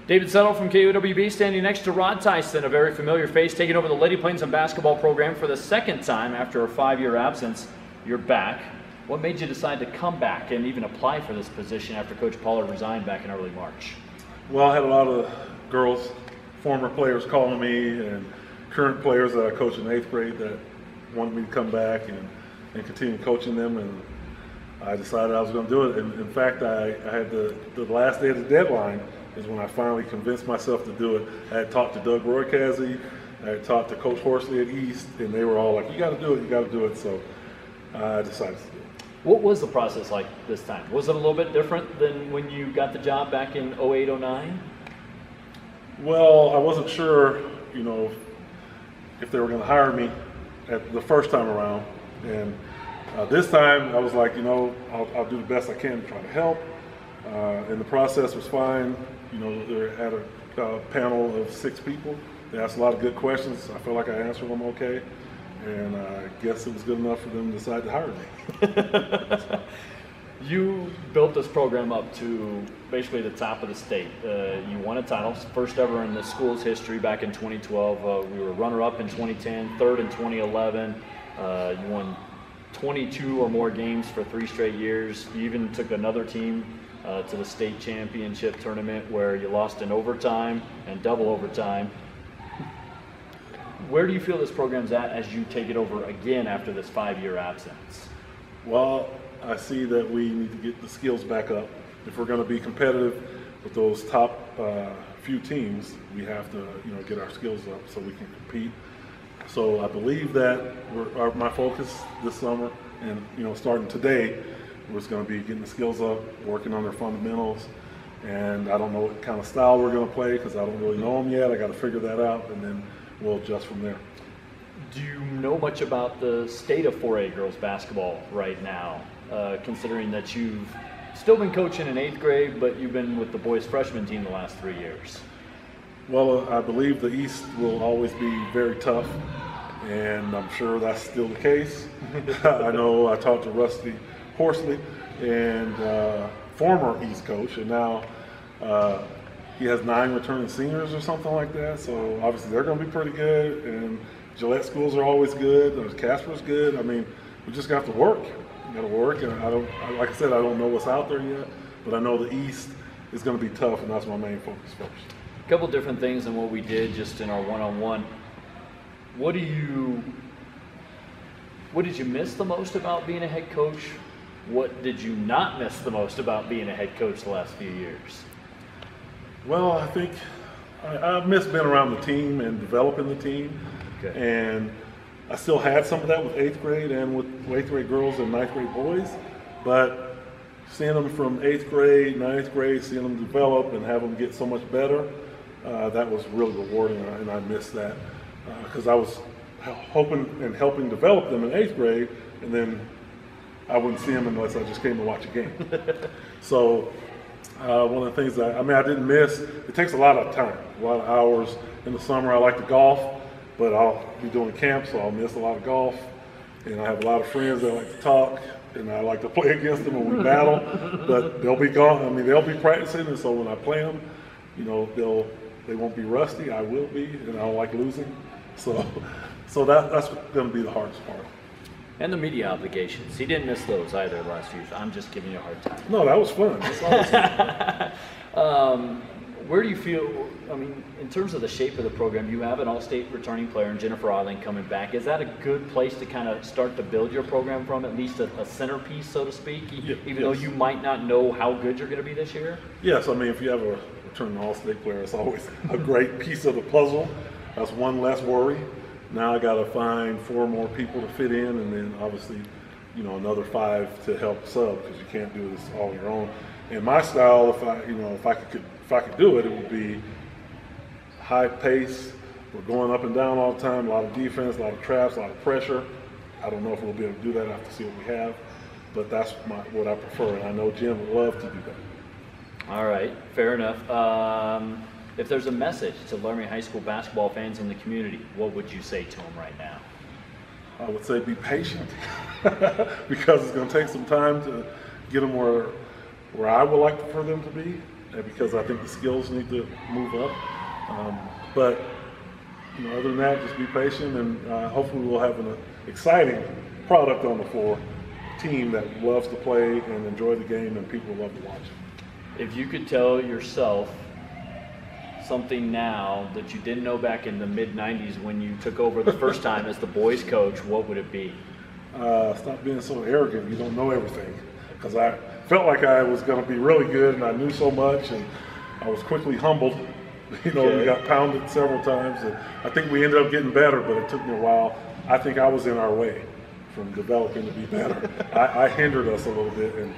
David Settle from KOWB standing next to Rod Tyson, a very familiar face, taking over the Lady Plainsmen basketball program for the second time after a 5-year absence. You're back. What made you decide to come back and even apply for this position after Coach Pollard resigned back in early March? Well, I had a lot of girls, former players calling me, and current players that I coached in 8th grade that wanted me to come back and continue coaching them, and I decided I was going to do it. And in fact, I had the last day of the deadline is when I finally convinced myself to do it. I had talked to Doug Roycasey, I had talked to Coach Horsley at East, and they were all like, you got to do it, you got to do it. So I decided to do it. What was the process like this time? Was it a little bit different than when you got the job back in 08, 09? Well, I wasn't sure, if they were going to hire me at the first time around. And this time I was like, I'll do the best I can to try to help. And the process was fine. They had a panel of 6 people. They asked a lot of good questions. I felt like I answered them okay. And I guess it was good enough for them to decide to hire me. You built this program up to basically the top of the state. You won a title, first ever in the school's history back in 2012. We were runner-up in 2010, third in 2011. You won 22 or more games for 3 straight years. You even took another team to the state championship tournament where you lost in overtime and double overtime. Where do you feel this program's at as you take it over again after this 5-year absence? Well, I see that we need to get the skills back up. If we're going to be competitive with those top few teams, we have to, get our skills up so we can compete. So I believe that my focus this summer and starting today was going to be getting the skills up, working on their fundamentals, and I don't know what kind of style we're going to play because I don't really know them yet. I got to figure that out, and then we'll adjust from there. Do you know much about the state of 4A girls basketball right now, considering that you've still been coaching in 8th grade, but you've been with the boys freshman team the last 3 years? Well, I believe the East will always be very tough, and I'm sure that's still the case. I know I talked to Rusty Horsley, and former East coach, and now he has 9 returning seniors or something like that. So obviously they're going to be pretty good, and Gillette schools are always good. Casper's good. I mean, we just got to work. We got to work, and like I said, I don't know what's out there yet, but I know the East is going to be tough, and that's my main focus first. A couple different things than what we did just in our one-on-one. What did you miss the most about being a head coach? What did you not miss the most about being a head coach the last few years? Well, I think I miss being around the team and developing the team. Okay. And I still had some of that with 8th grade and with 8th grade girls and 9th grade boys. But seeing them from 8th grade, 9th grade, seeing them develop and have them get so much better, that was really rewarding, and I missed that. Because I was hoping and helping develop them in 8th grade, and then I wouldn't see them unless I just came to watch a game. So one of the things I didn't miss, it takes a lot of time, a lot of hours. In the summer I like to golf, but I'll be doing camp, so I'll miss a lot of golf. And I have a lot of friends that like to talk, and I like to play against them when we battle, but they'll be gone. They'll be practicing, and so when I play them, they won't be rusty, I will be, and I don't like losing. So that's going to be the hardest part. And the media obligations. He didn't miss those either the last few years. I'm just giving you a hard time. No, that was fun. That's awesome. Where do you feel, in terms of the shape of the program, you have an all-state returning player in Jennifer Arling coming back. Is that a good place to kind of start to build your program from, at least a centerpiece, so to speak, even though you might not know how good you're going to be this year? Yes, if you have a returning all-state player, it's always a great piece of the puzzle. That's one less worry. Now I got to find 4 more people to fit in, and then obviously, another 5 to help sub, because you can't do this all on your own. And my style, if I could do it, it would be high pace. We're going up and down all the time. A lot of defense, a lot of traps, a lot of pressure. I don't know if we'll be able to do that. I have to see what we have, but that's what I prefer, and I know Jim would love to do that. All right, fair enough. If there's a message to Laramie High School basketball fans in the community, what would you say to them right now? I would say be patient because it's going to take some time to get them where I would like for them to be. because I think the skills need to move up. But other than that, just be patient, and hopefully we'll have an exciting product on the floor, team that loves to play and enjoy the game, and people love to watch it. If you could tell yourself something now that you didn't know back in the mid-90s when you took over the first time as the boys coach, what would it be? Stop being so arrogant. You don't know everything. Because I felt like I was going to be really good, and I knew so much, and I was quickly humbled. We got pounded several times, and I think we ended up getting better, but it took me a while. I think I was in our way from developing to be better. I hindered us a little bit, and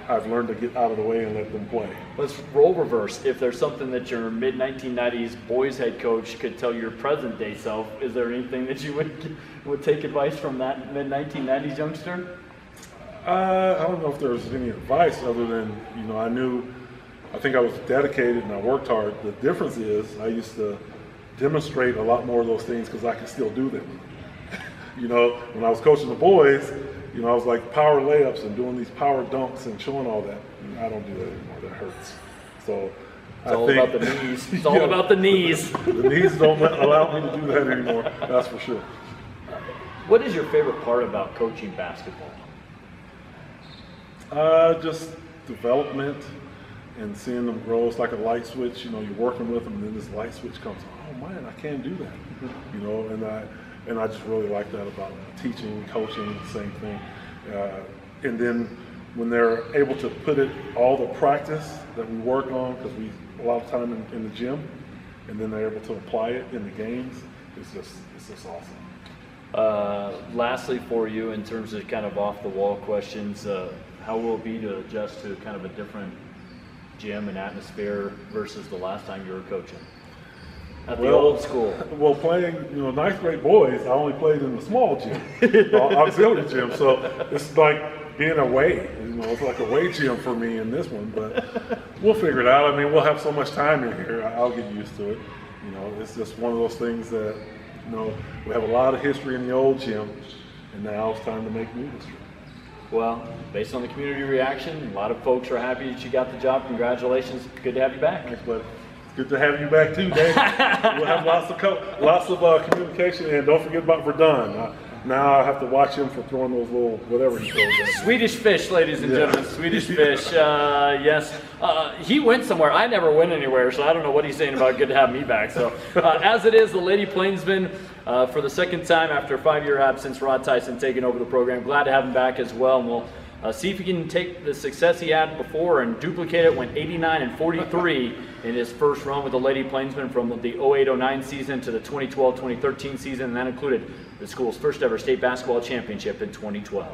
I've learned to get out of the way and let them play. Let's role reverse. If there's something that your mid-1990s boys head coach could tell your present-day self, is there anything that you would take advice from that mid-1990s youngster? I don't know if there's any advice other than, I think I was dedicated and I worked hard. The difference is I used to demonstrate a lot more of those things because I could still do them. When I was coaching the boys, I was like power layups and doing these power dunks and showing all that. And I don't do that anymore. That hurts. So it's all about the knees. It's all about the knees. The knees don't allow me to do that anymore. That's for sure. What is your favorite part about coaching basketball? Just development and seeing them grow. It's like a light switch. You're working with them, and then this light switch comes. Oh man, I can't do that. And I just really like that about teaching, coaching, same thing. And then when they're able to put all the practice that we work on, because we a lot of time in the gym, and then they're able to apply it in the games, it's just awesome. Lastly for you, in terms of kind of off the wall questions, how will it be to adjust to kind of a different gym and atmosphere versus the last time you were coaching? At the old school. Well, playing, ninth grade boys, I only played in the small gym, the auxiliary gym. So it's like being away. It's like a away gym for me in this one. But we'll figure it out. I mean, we'll have so much time in here. I'll get used to it. It's just one of those things that, we have a lot of history in the old gym, and now it's time to make new history. Well, based on the community reaction, a lot of folks are happy that you got the job. Congratulations. Good to have you back. Thanks, buddy. Good to have you back too, Dave. We'll have lots of communication, and don't forget about Verdun. Now I have to watch him for throwing those little whatever he throws. Swedish fish, ladies and gentlemen. Swedish fish. Yes, he went somewhere. I never went anywhere, so I don't know what he's saying about good to have me back. So, as it is, the Lady Plainsmen for the second time after a 5-year absence. Rod Tyson taking over the program. Glad to have him back as well, and we'll see if he can take the success he had before and duplicate it. Went 89-43 in his first run with the Lady Plainsmen from the 08-09 season to the 2012-2013 season, and that included the school's first ever state basketball championship in 2012.